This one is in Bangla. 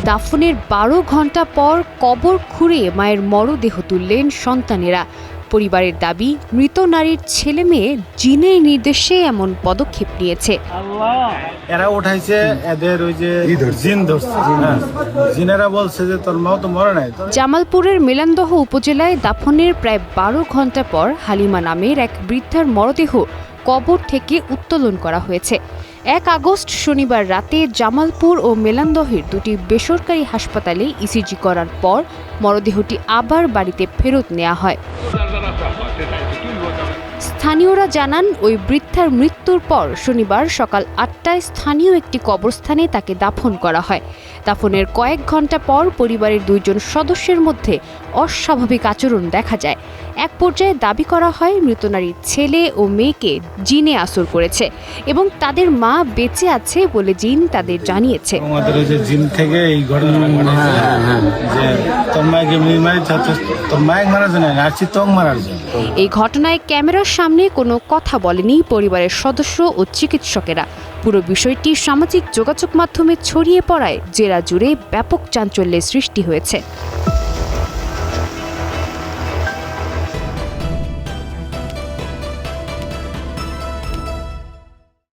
দাফনের ১২ ঘণ্টা পর কবর খুঁড়ে মায়ের মরদেহ তুললেন সন্তানেরা। পরিবারের দাবি, মৃত নারীর ছেলে মেয়ে জিনের নির্দেশে এমন পদক্ষেপ নিয়েছে। এরা উঠাইছে এদের ওই যে জিন ধরছে, জিনেরা বলছে যে তোর মাও তো মরে নাই। জামালপুরের মেলান্দহ উপজেলায় দাফনের প্রায় ১২ ঘণ্টা পর হালিমা নামের এক বৃদ্ধার মরদেহ কবর থেকে উত্তোলন করা হয়েছে। ১ আগস্ট শনিবার রাতে জামালপুর ও মেলান্দহের দুটি বেসরকারি হাসপাতালে ইসিজি করার পর মরদেহটি আবার বাড়িতে ফেরত নেওয়া হয়। স্থানীয়রা জানান, ওই বৃদ্ধার মৃত্যুর পর শনিবার সকাল ৮টায় স্থানীয় একটি কবরস্থানে তাকে দাফন করা হয়। দাফনের কয়েক ঘণ্টা পর পরিবারের ২ জন সদস্যের মধ্যে অস্বাভাবিক আচরণ দেখা যায়। এক পর্যায়ে দাবি করা হয় মৃত নারীর ছেলে ও মেয়েকে জিনে আসর করেছে এবং তাদের মা বেঁচে আছে বলে জিন তাদের জানিয়েছে। আমাদের ওই যে জিন থেকে এই ঘটনা যে তোর মাকে তোর মায়ের মারা যায় না, নাচি তোক মারার জন্য। এই ঘটনায় ক্যামেরার সামনে কোনো কথা বলেনি পরিবারের সদস্য ও চিকিৎসকেরা। পুরো বিষয়টি সামাজিক যোগাযোগ মাধ্যমে ছড়িয়ে পড়ায় জেলা জুড়ে ব্যাপক চাঞ্চল্যের সৃষ্টি হয়েছে।